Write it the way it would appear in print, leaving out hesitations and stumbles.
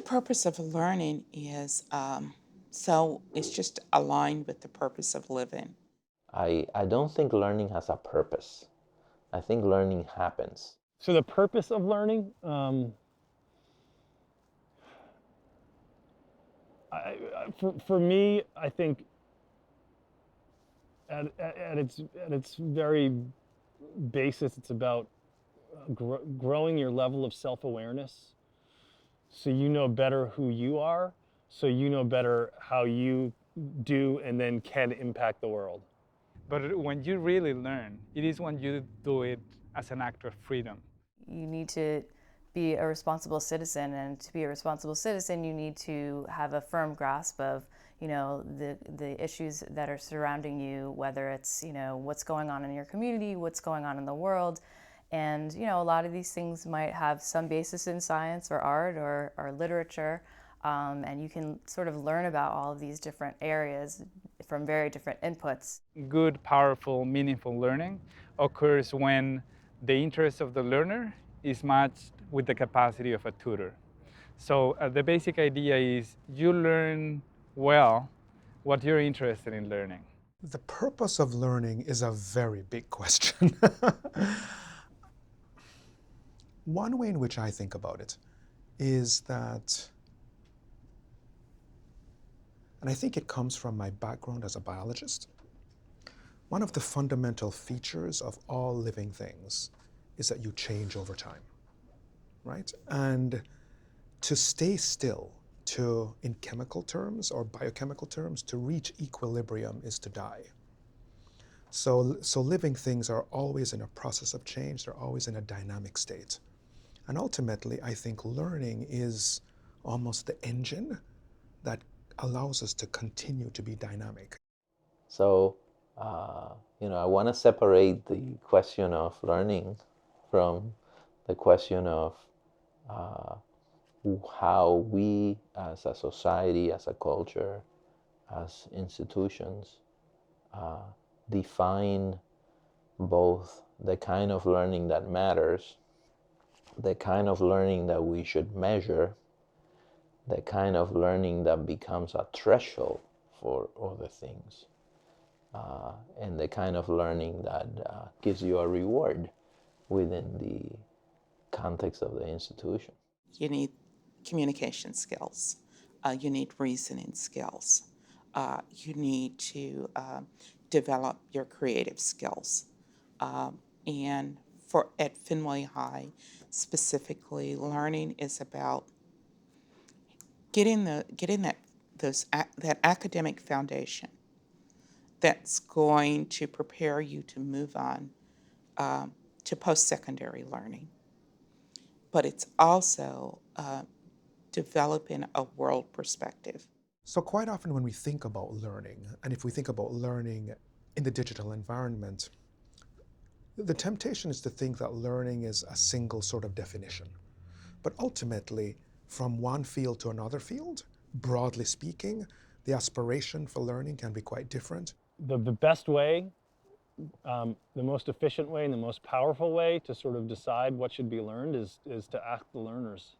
purpose of learning is so it's just aligned with the purpose of living. I don't think learning has a purpose. I think learning happens. So the purpose of learning, for me, I think at its very basis, it's about growing your level of self-awareness, so you know better who you are, so you know better how you do and then can impact the world. But when you really learn, it is when you do it as an act of freedom. You need to be a responsible citizen, and to be a responsible citizen, you need to have a firm grasp of, the issues that are surrounding you, whether it's, what's going on in your community, what's going on in the world. And, a lot of these things might have some basis in science or art or literature, and you can sort of learn about all of these different areas from very different inputs. Good, powerful, meaningful learning occurs when the interest of the learner is matched with the capacity of a tutor. So the basic idea is you learn well what you're interested in learning. The purpose of learning is a very big question. One way in which I think about it is that, and I think it comes from my background as a biologist, one of the fundamental features of all living things is that you change over time, right? And to stay still, in chemical terms or biochemical terms, to reach equilibrium is to die. So living things are always in a process of change, they're always in a dynamic state. And ultimately, I think learning is almost the engine that allows us to continue to be dynamic. So, I want to separate the question of learning from the question of how we as a society, as a culture, as institutions, define both the kind of learning that matters, the kind of learning that we should measure, the kind of learning that becomes a threshold for other things, and the kind of learning that gives you a reward within the context of the institution. You need communication skills. You need reasoning skills. You need to develop your creative skills. And at Fenway High, specifically, learning is about getting that academic foundation that's going to prepare you to move on to post-secondary learning. But it's also developing a world perspective. So quite often when we think about learning, and if we think about learning in the digital environment, the temptation is to think that learning is a single sort of definition. But ultimately, from one field to another field, broadly speaking, the aspiration for learning can be quite different. The best way, the most efficient way, and the most powerful way to sort of decide what should be learned is to ask the learners.